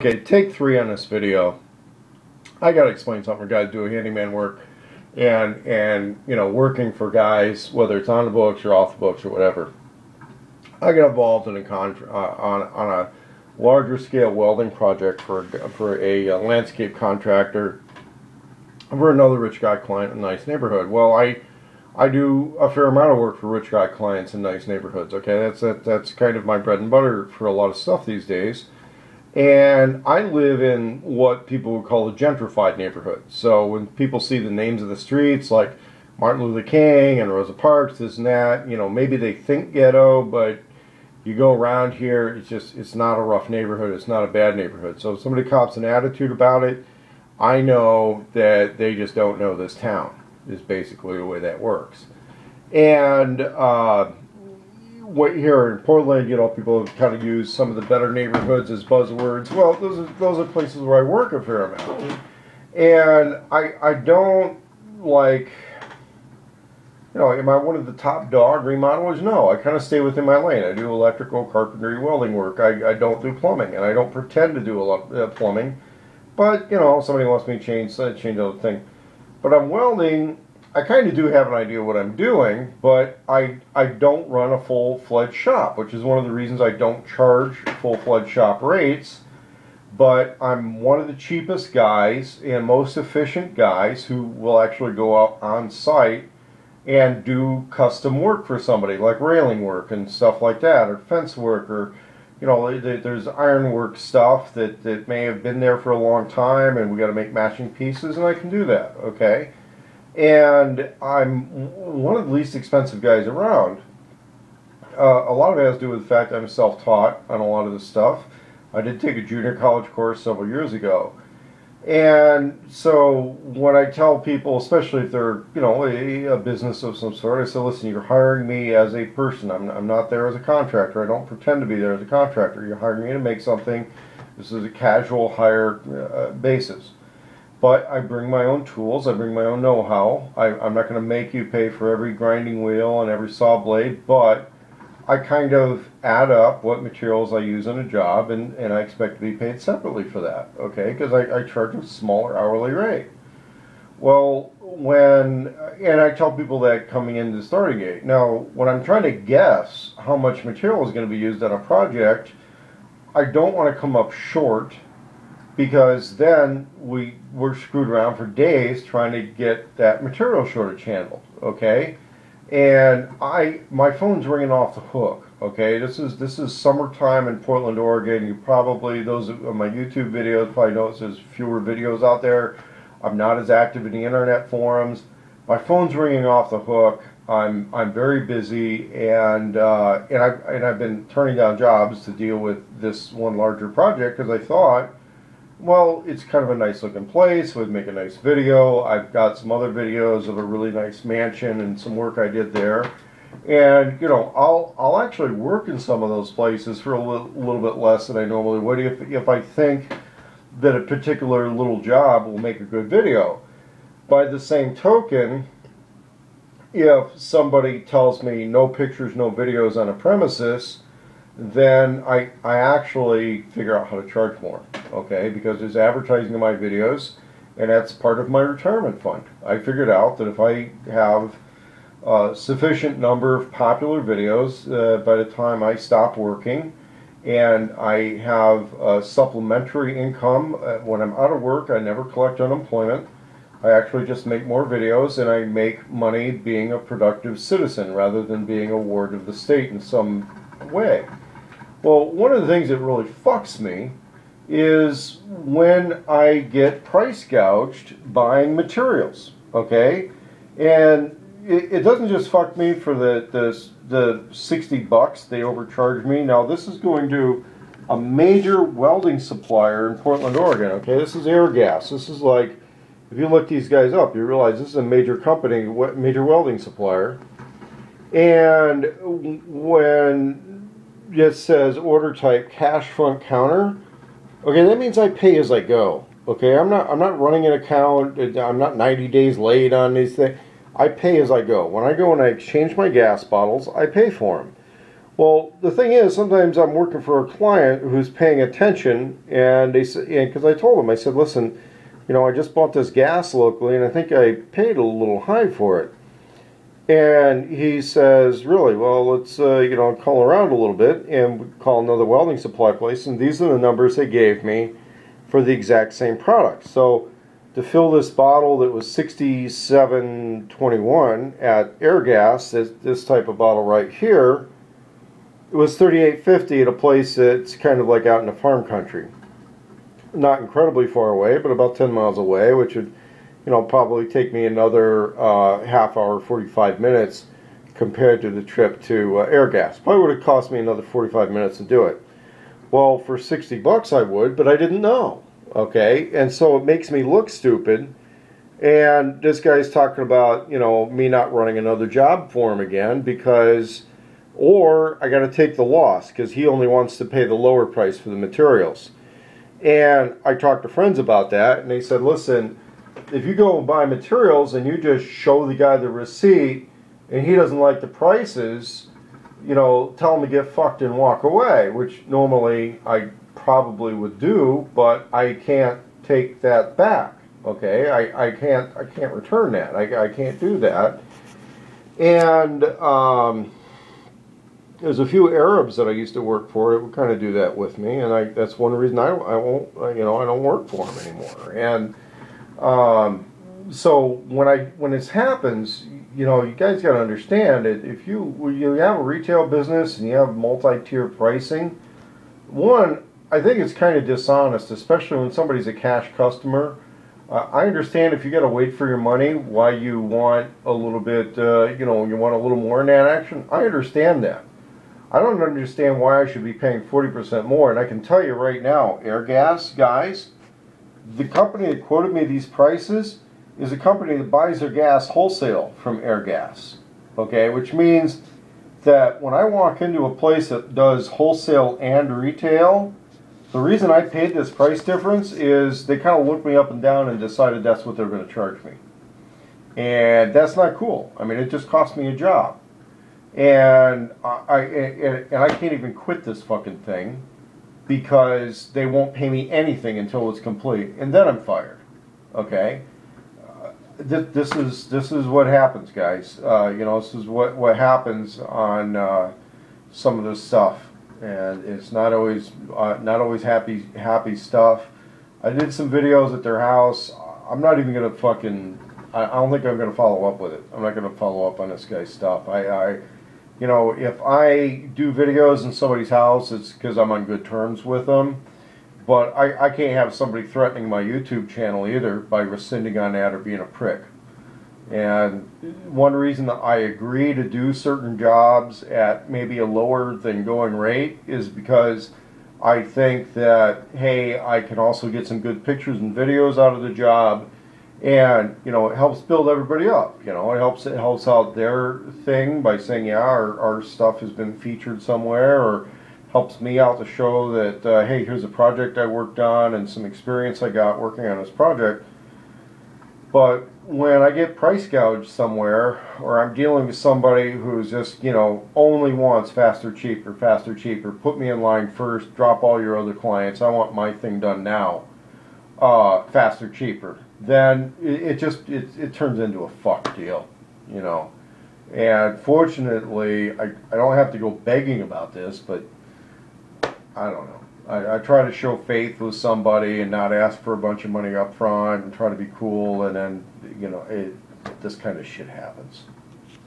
Okay, take 3 on this video. I gotta explain something for guys doing handyman work and you know, working for guys, whether it's on the books or off the books or whatever. I got involved in a on a larger scale welding project for a landscape contractor for another rich guy client in a nice neighborhood. Well, I do a fair amount of work for rich guy clients in nice neighborhoods. Okay, that's kind of my bread and butter for a lot of stuff these days. And I live in what people would call a gentrified neighborhood. So when people see the names of the streets like Martin Luther King and Rosa Parks, this and that, you know, maybe they think ghetto, but you go around here, it's not a rough neighborhood, it's not a bad neighborhood. So if somebody cops an attitude about it, I know that they just don't know this town, is basically the way that works. And here in Portland, you know, people kind of use some of the better neighborhoods as buzzwords. Well, those are places where I work a fair amount. And I don't, like, you know, am I one of the top dog remodelers? No, I kind of stay within my lane. I do electrical, carpentry, welding work. I don't do plumbing, and I don't pretend to do a lot of plumbing. But, you know, if somebody wants me to change the thing. But I'm welding. I kind of do have an idea what I'm doing, but I don't run a full-fledged shop, which is one of the reasons I don't charge full-fledged shop rates. But I'm one of the cheapest guys and most efficient guys who will actually go out on site and do custom work for somebody, like railing work and stuff like that, or fence work, or, you know, there's ironwork stuff that may have been there for a long time, and we got to make matching pieces, and I can do that, okay? And I'm one of the least expensive guys around. A lot of it has to do with the fact I'm self-taught on a lot of this stuff. I did take a junior college course several years ago. And so when I tell people, especially if they're, you know, a business of some sort, I say, listen, you're hiring me as a person. I'm not there as a contractor. I don't pretend to be there as a contractor. You're hiring me to make something. This is a casual hire basis. But I bring my own tools. I bring my own know-how. I'm not going to make you pay for every grinding wheel and every saw blade, but I kind of add up what materials I use in a job, and I expect to be paid separately for that, okay? Because I charge a smaller hourly rate. Well, and I tell people that coming into the starting gate. Now, when I'm trying to guess how much material is going to be used on a project, I don't want to come up short, because then we're screwed around for days trying to get that material shortage handled, okay? And my phone's ringing off the hook, okay? This is summertime in Portland, Oregon. You probably, those of my YouTube videos probably notice there's fewer videos out there. I'm not as active in the internet forums. My phone's ringing off the hook. I'm very busy, and I've been turning down jobs to deal with this one larger project because I thought, well, it's kind of a nice looking place. We'd make a nice video. I've got some other videos of a really nice mansion and some work I did there. And, you know, I'll actually work in some of those places for a little bit less than I normally would if I think that a particular little job will make a good video. By the same token, if somebody tells me no pictures, no videos on a premises, then I actually figure out how to charge more, okay? Because there's advertising in my videos, and that's part of my retirement fund. I figured out that if I have a sufficient number of popular videos by the time I stop working, and I have a supplementary income when I'm out of work, I never collect unemployment. I actually just make more videos, and I make money being a productive citizen rather than being a ward of the state in some way. Well, one of the things that really fucks me is when I get price gouged buying materials, okay? And it doesn't just fuck me for the 60 bucks they overcharge me. Now, this is going to a major welding supplier in Portland, Oregon, okay? This is Airgas. This is like, if you look these guys up, you realize this is a major company, major welding supplier. And when it says order type cash front counter, okay, that means I pay as I go. Okay, I'm not running an account. I'm not 90 days late on these things. I pay as I go. When I go and I exchange my gas bottles, I pay for them. Well, the thing is, sometimes I'm working for a client who's paying attention, and they say, because I told them, I said, listen, you know, I just bought this gas locally, and I think I paid a little high for it. And he says, really? Well, let's, you know, call around a little bit, and we call another welding supply place, and these are the numbers they gave me for the exact same product. So to fill this bottle that was $67.21 at Airgas, this type of bottle right here, it was $38.50 at a place that's kind of like out in the farm country. Not incredibly far away, but about 10 miles away, which would, you know, probably take me another half hour, 45 minutes compared to the trip to Airgas. Probably would have cost me another 45 minutes to do it. Well, for 60 bucks I would, but I didn't know. Okay, and so it makes me look stupid. And this guy's talking about, you know, me not running another job for him again because, or I got to take the loss because he only wants to pay the lower price for the materials. And I talked to friends about that, and they said, listen, if you go and buy materials and you just show the guy the receipt and he doesn't like the prices, you know, tell him to get fucked and walk away, which normally I probably would do, but I can't take that back. Okay, I can't return that. I can't do that. And there's a few Arabs that I used to work for that would kind of do that with me, and that's one reason I won't, you know, I don't work for them anymore. And so when this happens, you know, you guys got to understand that if you have a retail business and you have multi-tier pricing, one, I think it's kind of dishonest, especially when somebody's a cash customer. I understand if you got to wait for your money, why you want a little bit, you know, you want a little more in that action. I understand that. I don't understand why I should be paying 40% more. And I can tell you right now, Airgas guys, the company that quoted me these prices is a company that buys their gas wholesale from Airgas. Okay, which means that when I walk into a place that does wholesale and retail, the reason I paid this price difference is they kind of looked me up and down and decided that's what they're going to charge me. And that's not cool. I mean, it just cost me a job. And I can't even quit this fucking thing because they won't pay me anything until it's complete. And then I'm fired. Okay? This is what happens, guys. You know, this is what happens on some of this stuff. And it's not always happy stuff. I did some videos at their house. I'm not even gonna fucking. I don't think I'm gonna follow up with it. I'm not gonna follow up on this guy's stuff. You know, if I do videos in somebody's house, it's because I'm on good terms with them. But I can't have somebody threatening my YouTube channel either by rescinding on that or being a prick. And one reason that I agree to do certain jobs at maybe a lower than going rate is because I think that, hey, I can also get some good pictures and videos out of the job, and, you know, it helps build everybody up. You know, it helps out their thing by saying, yeah, our stuff has been featured somewhere, or helps me out to show that, hey, here's a project I worked on and some experience I got working on this project. But when I get price gouged somewhere, or I'm dealing with somebody who's just, you know, only wants faster, cheaper, put me in line first, drop all your other clients, I want my thing done now, faster, cheaper, then it turns into a fuck deal, you know. And fortunately, I don't have to go begging about this, but I don't know. I try to show faith with somebody and not ask for a bunch of money up front and try to be cool, and then, you know, this kind of shit happens.